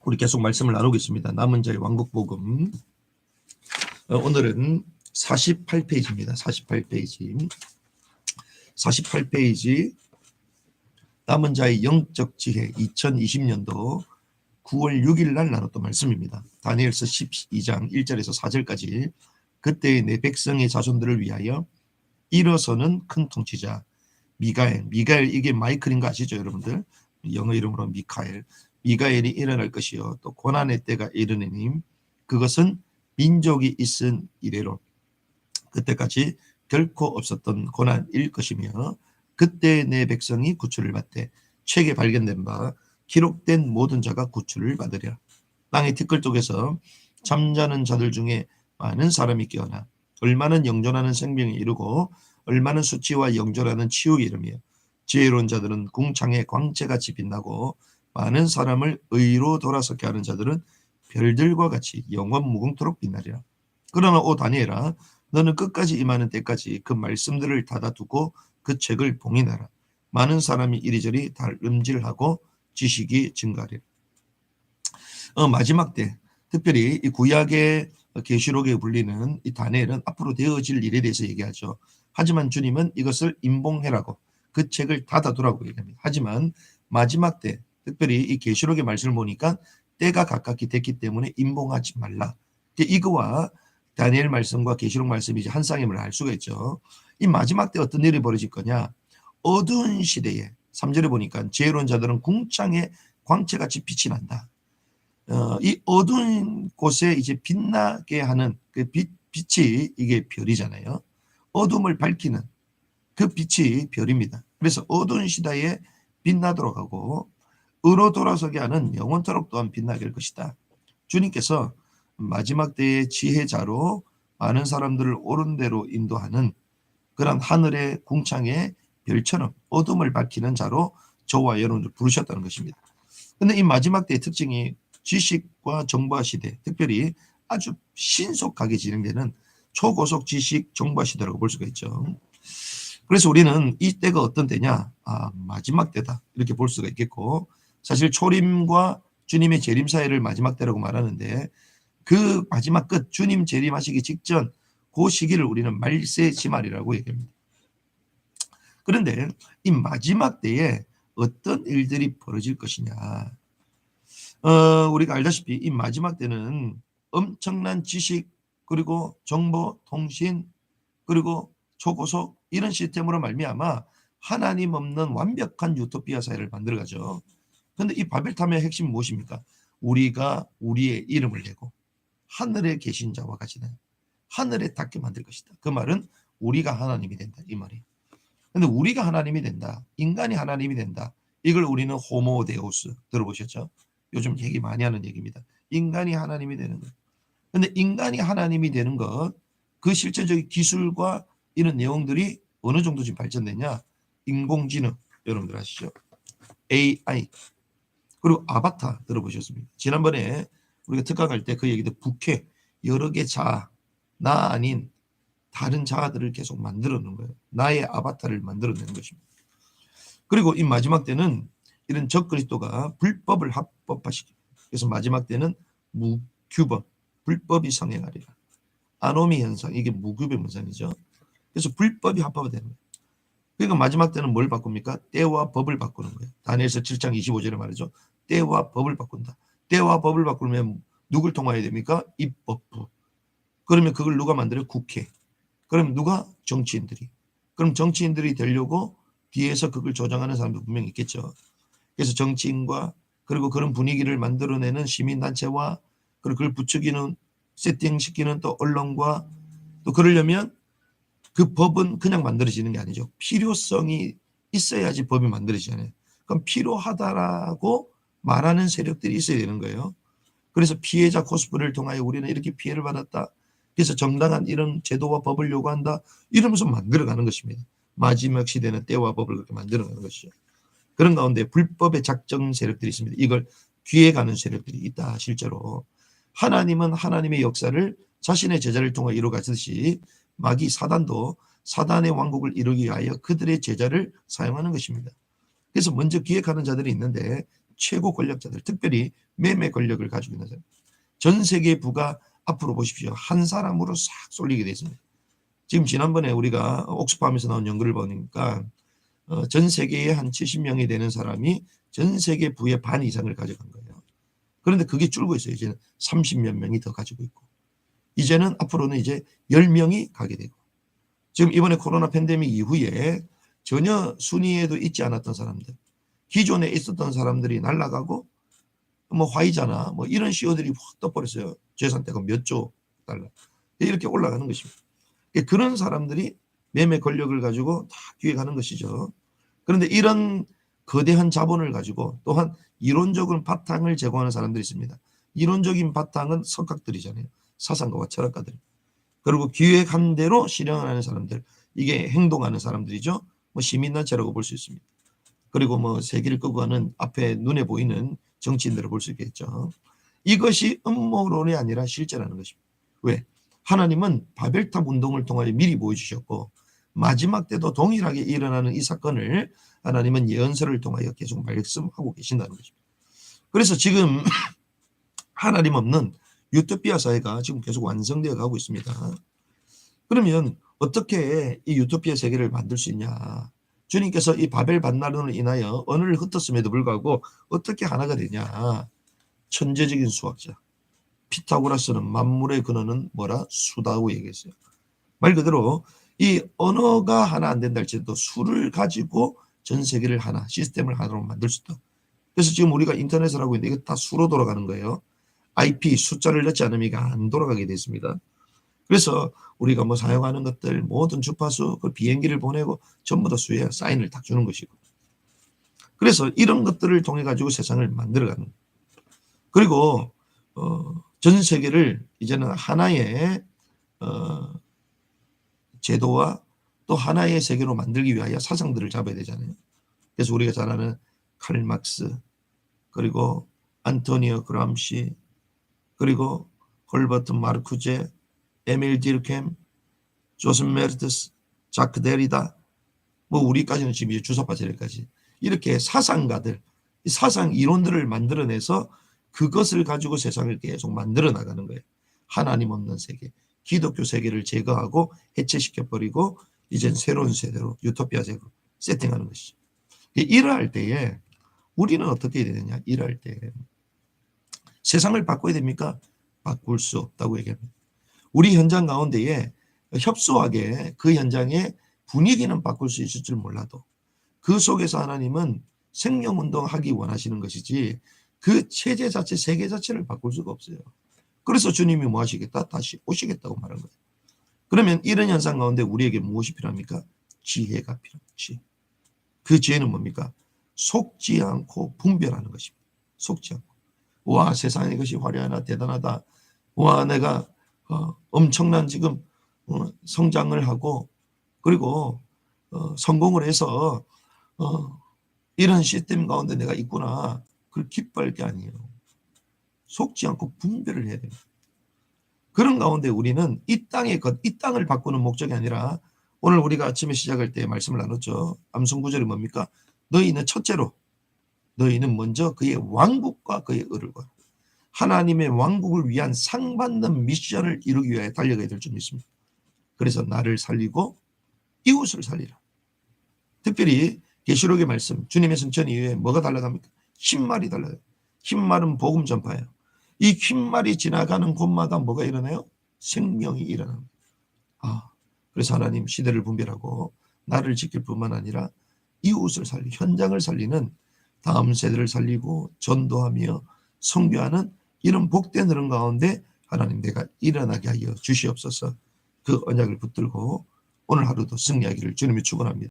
우리 계속 말씀을 나누고 있습니다. 남은 자의 왕국복음. 오늘은 48페이지입니다. 48페이지. 48페이지 남은 자의 영적 지혜 2020년도 9월 6일 날 나눴던 말씀입니다. 다니엘서 12장 1절에서 4절까지 그때의 내 백성의 자손들을 위하여 일어서는 큰 통치자 미가엘 이게 마이클인 거 아시죠 여러분들? 영어 이름으로 미가엘이 일어날 것이요 또 고난의 때가 이르느니 그것은 민족이 있은 이래로 그때까지 결코 없었던 고난일 것이며 그때 내 백성이 구출을 받되 책에 발견된 바 기록된 모든 자가 구출을 받으랴. 땅의 티끌 쪽에서 잠자는 자들 중에 많은 사람이 깨어나 얼마는 영존하는 생명이 이루고 얼마는 수치와 영존하는 치욕이 이르며 지혜로운 자들은 궁창의 광채같이 빛나고 많은 사람을 의로 돌아서게 하는 자들은 별들과 같이 영원 무궁토록 빛나리라. 그러나 오 다니엘아 너는 끝까지 임하는 때까지 그 말씀들을 닫아두고 그 책을 봉인하라. 많은 사람이 이리저리 달음질하고 지식이 증가하리라. 마지막 때 특별히 이 구약의 계시록에 불리는 이 다니엘은 앞으로 되어질 일에 대해서 얘기하죠. 하지만 주님은 이것을 임봉해라고 그 책을 닫아두라고 얘기합니다. 하지만 마지막 때 특별히 이 계시록의 말씀을 보니까 때가 가깝게 됐기 때문에 임봉하지 말라. 이거와 다니엘 말씀과 계시록 말씀이 이제 한 쌍임을 알 수가 있죠. 이 마지막 때 어떤 일이 벌어질 거냐? 어두운 시대에 3절에 보니까 지혜로운 자들은 궁창의 광채같이 빛이 난다. 이 어두운 곳에 이제 빛나게 하는 그 빛이 이게 별이잖아요. 어둠을 밝히는 그 빛이 별입니다. 그래서 어두운 시대에 빛나도록 하고 의로 돌아서게 하는 영원토록 또한 빛나게 할 것이다. 주님께서 마지막 때의 지혜자로 많은 사람들을 옳은 대로 인도하는 그런 하늘의 궁창의 별처럼 어둠을 밝히는 자로 저와 여러분들 부르셨다는 것입니다. 그런데 이 마지막 때의 특징이 지식과 정보화 시대, 특별히 아주 신속하게 진행되는 초고속 지식 정보화 시대라고 볼 수가 있죠. 그래서 우리는 이 때가 어떤 때냐? 마지막 때다 이렇게 볼 수가 있겠고 사실 초림과 주님의 재림 사이를 마지막 때라고 말하는데 그 마지막 끝 주님 재림하시기 직전 그 시기를 우리는 말세지말이라고 얘기합니다. 그런데 이 마지막 때에 어떤 일들이 벌어질 것이냐? 우리가 알다시피 이 마지막 때는 엄청난 지식 그리고 정보, 통신 그리고 초고속 이런 시스템으로 말미암아 하나님 없는 완벽한 유토피아 사회를 만들어가죠. 그런데 이 바벨탑의 핵심은 무엇입니까? 우리가 우리의 이름을 내고 하늘에 계신 자와 같이 하늘에 닿게 만들 것이다. 그 말은 우리가 하나님이 된다 이 말이에요. 근데 우리가 하나님이 된다. 인간이 하나님이 된다. 이걸 우리는 호모데우스 들어보셨죠? 요즘 얘기 많이 하는 얘기입니다. 인간이 하나님이 되는 것. 근데 인간이 하나님이 되는 것, 그 실제적인 기술과 이런 내용들이 어느 정도 지금 발전됐냐? 인공지능 여러분들 아시죠? AI 그리고 아바타 들어보셨습니까? 지난번에 우리가 특강할 때 그 얘기도 부캐 여러 개 자아 나 아닌 다른 자아들을 계속 만들어내는 거예요. 나의 아바타를 만들어내는 것입니다. 그리고 이 마지막 때는 이런 적그리스도가 불법을 합법화시킵니다. 그래서 마지막 때는 무규법, 불법이 성행하리라. 아노미 현상, 이게 무규법 현상이죠. 그래서 불법이 합법화되는 거예요. 그러니까 마지막 때는 뭘 바꿉니까? 때와 법을 바꾸는 거예요. 다니엘서 7장 25절에 말이죠. 때와 법을 바꾼다. 때와 법을 바꾸면 누굴 통하여야 됩니까? 입법부. 그러면 그걸 누가 만들어요? 국회. 그럼 누가? 정치인들이. 그럼 정치인들이 되려고 뒤에서 그걸 조장하는 사람도 분명히 있겠죠. 그래서 정치인과 그리고 그런 분위기를 만들어내는 시민단체와 그리고 그걸 부추기는 세팅시키는 또 언론과 또 그러려면 그 법은 그냥 만들어지는 게 아니죠. 필요성이 있어야지 법이 만들어지잖아요. 그럼 필요하다라고 말하는 세력들이 있어야 되는 거예요. 그래서 피해자 코스프레를 통하여 우리는 이렇게 피해를 받았다. 그래서 정당한 이런 제도와 법을 요구한다. 이러면서 만들어가는 것입니다. 마지막 시대는 때와 법을 그렇게 만들어가는 것이죠. 그런 가운데 불법의 작정 세력들이 있습니다. 이걸 기획하는 세력들이 있다. 실제로 하나님은 하나님의 역사를 자신의 제자를 통해 이루어가듯이 마귀 사단도 사단의 왕국을 이루기 위하여 그들의 제자를 사용하는 것입니다. 그래서 먼저 기획하는 자들이 있는데 최고 권력자들, 특별히 매매 권력을 가지고 있는 사람, 전 세계 부가 앞으로 보십시오. 한 사람으로 싹 쏠리게 되어 있습니다. 지금 지난번에 우리가 옥스팜에서 나온 연구를 보니까 전 세계에 한 70명이 되는 사람이 전 세계 부의 반 이상을 가져간 거예요. 그런데 그게 줄고 있어요. 이제는 30몇 명이 더 가지고 있고, 이제는 앞으로는 이제 10명이 가게 되고, 지금 이번에 코로나 팬데믹 이후에 전혀 순위에도 있지 않았던 사람들, 기존에 있었던 사람들이 날아가고, 뭐 화이자나 뭐 이런 CEO들이 확 떠버렸어요. 재산대가 몇 조 달러 이렇게 올라가는 것입니다. 그런 사람들이 매매 권력을 가지고 다 기획하는 것이죠. 그런데 이런 거대한 자본을 가지고 또한 이론적인 바탕을 제공하는 사람들이 있습니다. 이론적인 바탕은 석학들이잖아요. 사상가와 철학가들. 그리고 기획한 대로 실행하는 사람들, 이게 행동하는 사람들이죠. 뭐 시민단체라고 볼 수 있습니다. 그리고 뭐 세계를 끌고 가는 앞에 눈에 보이는 정치인들을 볼 수 있겠죠. 이것이 음모론이 아니라 실제라는 것입니다. 왜? 하나님은 바벨탑 운동을 통하여 미리 보여주셨고, 마지막 때도 동일하게 일어나는 이 사건을 하나님은 예언서를 통하여 계속 말씀하고 계신다는 것입니다. 그래서 지금 하나님 없는 유토피아 사회가 지금 계속 완성되어 가고 있습니다. 그러면 어떻게 이 유토피아 세계를 만들 수 있냐? 주님께서 이 바벨 반란으로 인하여 언어를 흩었음에도 불구하고 어떻게 하나가 되냐? 천재적인 수학자 피타고라스는 만물의 근원은 뭐라? 수다고 얘기했어요. 말 그대로 이 언어가 하나 안 된다 할지라도 수를 가지고 전 세계를 하나, 시스템을 하나로 만들 수 있다. 그래서 지금 우리가 인터넷을 하고 있는데 이거 다 수로 돌아가는 거예요. IP 숫자를 넣지 않으면 이게 안 돌아가게 됐습니다. 그래서 우리가 뭐 사용하는 것들 모든 주파수, 그 비행기를 보내고 전부 다 수에 사인을 딱 주는 것이고, 그래서 이런 것들을 통해 가지고 세상을 만들어가는 거예요. 그리고 전 세계를 이제는 하나의 제도와 또 하나의 세계로 만들기 위하여 사상들을 잡아야 되잖아요. 그래서 우리가 잘 아는 칼 막스, 그리고 안토니오 그람시, 그리고 헐버트 마르쿠제, 에밀 디르켐, 조셉 메르트스, 자크 데리다, 뭐 우리까지는 지금 이제 주석 바체르까지 이렇게 사상가들, 사상 이론들을 만들어내서 그것을 가지고 세상을 계속 만들어 나가는 거예요. 하나님 없는 세계, 기독교 세계를 제거하고 해체시켜버리고 이젠 새로운 세대로 유토피아 세계로 세팅하는 것이죠. 이러할 때에 우리는 어떻게 해야 되느냐? 이러할 때 세상을 바꿔야 됩니까? 바꿀 수 없다고 얘기합니다. 우리 현장 가운데에 협소하게 그 현장의 분위기는 바꿀 수 있을 줄 몰라도 그 속에서 하나님은 생명운동하기 원하시는 것이지 그 체제 자체, 세계 자체를 바꿀 수가 없어요. 그래서 주님이 뭐 하시겠다? 다시 오시겠다고 말한 거예요. 그러면 이런 현상 가운데 우리에게 무엇이 필요합니까? 지혜가 필요합니다. 지혜. 그 지혜는 뭡니까? 속지 않고 분별하는 것입니다. 속지 않고. 와, 세상에 이것이 화려하나 대단하다. 와, 내가 엄청난 지금 성장을 하고 그리고 성공을 해서 이런 시스템 가운데 내가 있구나. 그걸 기뻐할 게 아니에요. 속지 않고 분별을 해야 됩니다. 그런 가운데 우리는 이 땅의 것, 이 땅을 바꾸는 목적이 아니라 오늘 우리가 아침에 시작할 때 말씀을 나눴죠. 암송 구절이 뭡니까? 너희는 첫째로 너희는 먼저 그의 왕국과 그의 의를 구하라. 하나님의 왕국을 위한 상받는 미션을 이루기 위해 달려가야 될 줄 믿습니다. 그래서 나를 살리고 이웃을 살리라. 특별히 계시록의 말씀, 주님의 승천 이후에 뭐가 달라갑니까? 흰말이 달라요. 흰말은 복음 전파예요. 이 흰말이 지나가는 곳마다 뭐가 일어나요? 생명이 일어납니다. 그래서 하나님 시대를 분별하고 나를 지킬 뿐만 아니라 이웃을 살리고 현장을 살리는 다음 세대를 살리고 전도하며 선교하는 이런 복된 흐름 가운데 하나님 내가 일어나게 하여 주시옵소서. 그 언약을 붙들고 오늘 하루도 승리하기를 주님이 축원합니다.